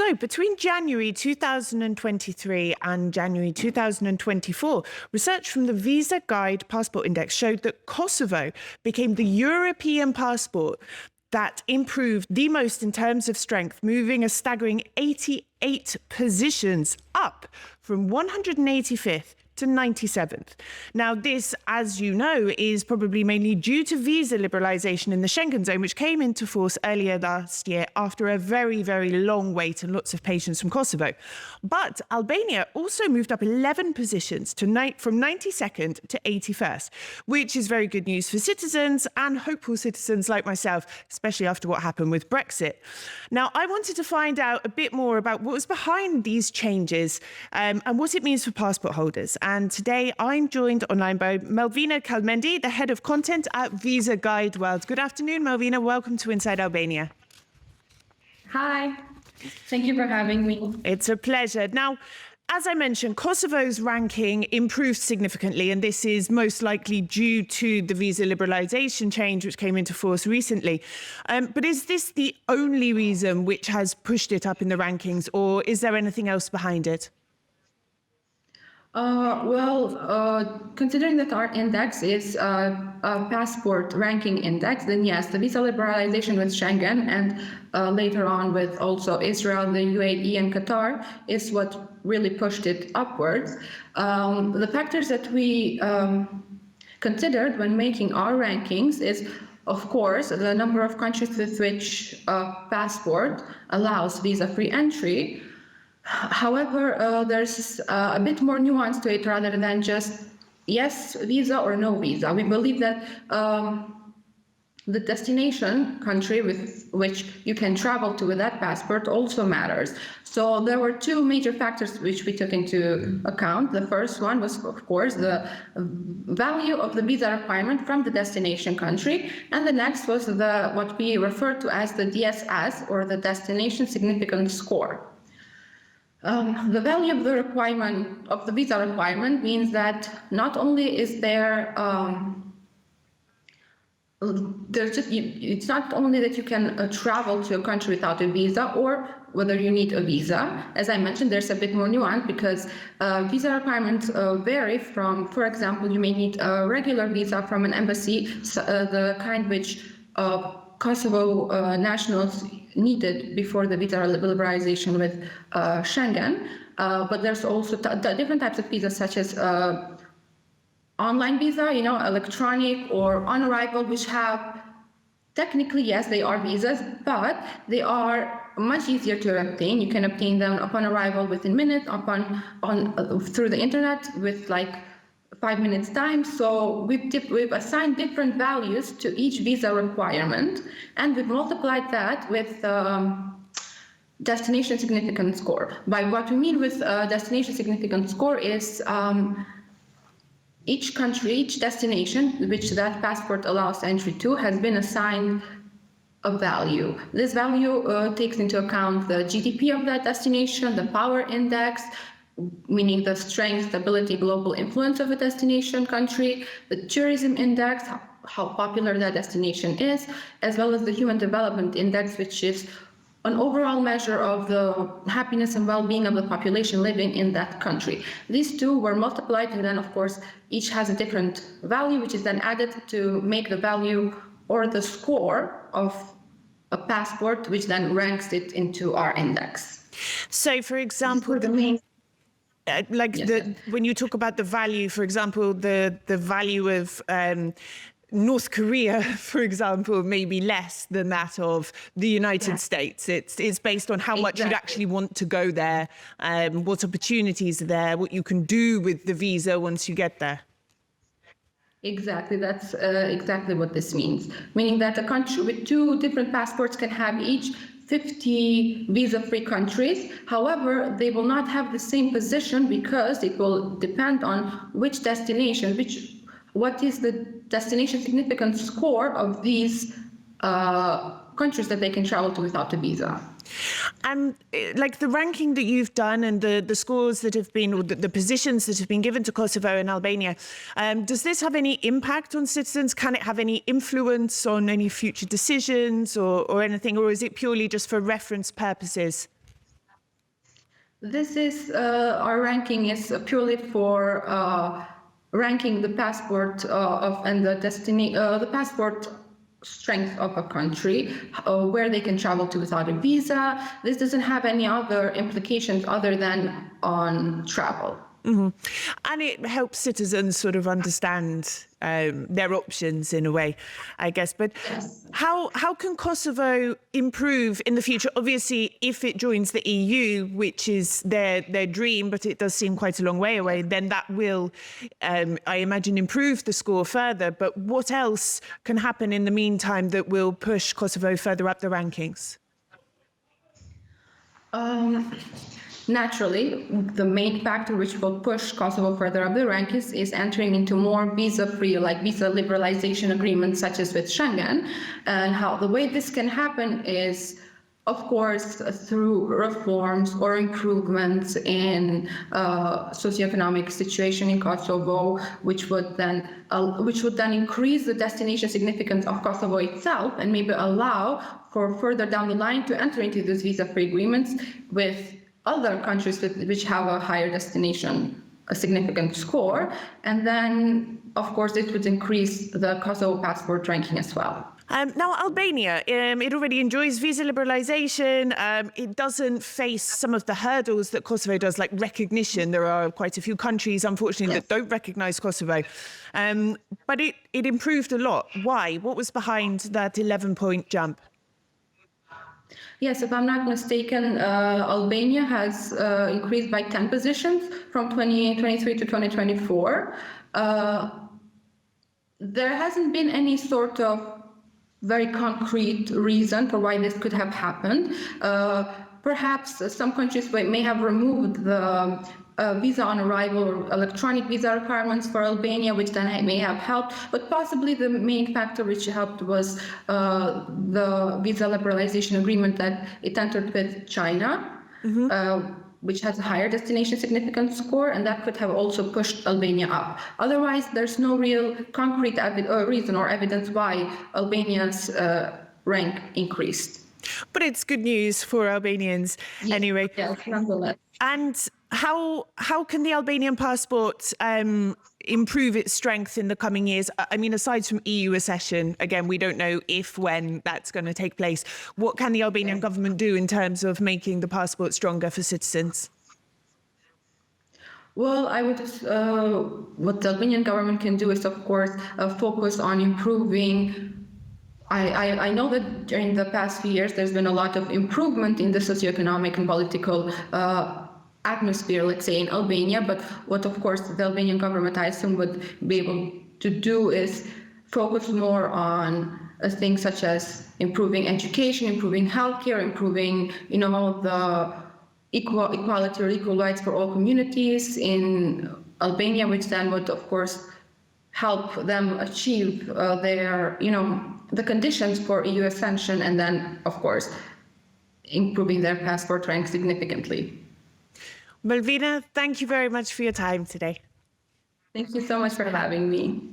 So between January 2023 and January 2024, research from the Visa Guide Passport Index showed that Kosovo became the European passport that improved the most in terms of strength, moving a staggering 88 positions up from 185th to 97th. Now, this, as you know, is probably mainly due to visa liberalisation in the Schengen zone, which came into force earlier last year after a very, very long wait and lots of patience from Kosovo. But Albania also moved up 11 positions from 92nd to 81st, which is very good news for citizens and hopeful citizens like myself, especially after what happened with Brexit. Now, I wanted to find out a bit more about what was behind these changes and what it means for passport holders. And today I'm joined online by Melvina Kalmendi, the head of content at Visa Guide World. Good afternoon, Melvina. Welcome to Inside Albania. Hi. Thank you for having me. It's a pleasure. Now, as I mentioned, Kosovo's ranking improved significantly, and this is most likely due to the visa liberalisation change which came into force recently. But is this the only reason which has pushed it up in the rankings, or is there anything else behind it? Considering that our index is a passport ranking index, then yes, the visa liberalization with Schengen and later on with also Israel, the UAE and Qatar is what really pushed it upwards. The factors that we considered when making our rankings is, of course, the number of countries with which passport allows visa-free entry. However, there's a bit more nuance to it rather than just yes visa or no visa. We believe that the destination country with which you can travel to with that passport also matters. So there were two major factors which we took into account. The first one was, of course, the value of the visa requirement from the destination country, and the next was what we refer to as the DSS, or the Destination Significance Score. The value of the requirement of the visa requirement means that not only is there it's not only that you can travel to a country without a visa or whether you need a visa. As I mentioned, there's a bit more nuance because visa requirements vary from, for example, you may need a regular visa from an embassy, the kind which Kosovo nationals needed before the visa liberalization with Schengen. But there's also different types of visas, such as online visa, electronic or on arrival, which have technically, yes, they are visas, but they are much easier to obtain. You can obtain them upon arrival within minutes, through the internet with like 5 minutes time. So we've assigned different values to each visa requirement, and we've multiplied that with destination significance score. By what we mean with destination significance score is each country, each destination which that passport allows entry to has been assigned a value. This value takes into account the GDP of that destination, the power index, meaning the strength, stability, global influence of a destination country, the tourism index, how popular that destination is, as well as the human development index, which is an overall measure of the happiness and well-being of the population living in that country. These two were multiplied, and then, of course, each has a different value, which is then added to make the value or the score of a passport, which then ranks it into our index. So, for example, when you talk about the value, for example, the value of North Korea, for example, may be less than that of the United States. It's based on how much you'd actually want to go there, what opportunities are there, what you can do with the visa once you get there. Exactly, that's exactly what this means. Meaning that a country with two different passports can have each 50 visa-free countries. However, they will not have the same position because it will depend on which destination, what is the destination significance score of these countries that they can travel to without a visa. And like the ranking that you've done and the scores that have been, or the positions that have been given to Kosovo and Albania, does this have any impact on citizens? Can it have any influence on any future decisions or anything, or is it purely just for reference purposes? This is our ranking is purely for ranking the passport and the passport strength of a country, where they can travel to without a visa. This doesn't have any other implications other than on travel. Mm-hmm. And it helps citizens sort of understand their options in a way, I guess. But yes. How can Kosovo improve in the future? Obviously, if it joins the EU, which is their dream, but it does seem quite a long way away, then that will, I imagine, improve the score further. But what else can happen in the meantime that will push Kosovo further up the rankings? Naturally, the main factor which will push Kosovo further up the rankings is entering into more visa-free, like visa liberalization agreements, such as with Schengen. And how the way this can happen is, of course, through reforms or improvements in socioeconomic situation in Kosovo, which would then increase the destination significance of Kosovo itself, and maybe allow for further down the line to enter into these visa-free agreements with other countries which have a higher destination, a significant score, and then, of course, it would increase the Kosovo passport ranking as well. Now, Albania, it already enjoys visa liberalization. It doesn't face some of the hurdles that Kosovo does, like recognition. There are quite a few countries, unfortunately, that don't recognize Kosovo. But it improved a lot. Why? What was behind that 11-point jump? Yes, if I'm not mistaken, Albania has increased by 10 positions from 2023 to 2024. There hasn't been any sort of very concrete reason for why this could have happened. Perhaps some countries may have removed the visa on arrival or electronic visa requirements for Albania, which then may have helped. But possibly the main factor which helped was the visa liberalization agreement that it entered with China, which has a higher destination significance score, and that could have also pushed Albania up. Otherwise, there's no real concrete reason or evidence why Albania's rank increased. But it's good news for Albanians anyway. Yes, nonetheless. And how can the Albanian passport improve its strength in the coming years? I mean, aside from EU accession, again, we don't know if, when that's going to take place. What can the Albanian government do in terms of making the passport stronger for citizens? Well, what the Albanian government can do is, of course, focus on improving. I know that during the past few years, there's been a lot of improvement in the socioeconomic and political atmosphere, let's say, in Albania. But what, of course, the Albanian government, I assume, would be able to do is focus more on things such as improving education, improving healthcare, improving, the equality or equal rights for all communities in Albania, which then would, of course, help them achieve their, the conditions for EU accession, and then, of course, improving their passport rank significantly. Malvina, thank you very much for your time today. Thank you so much for having me.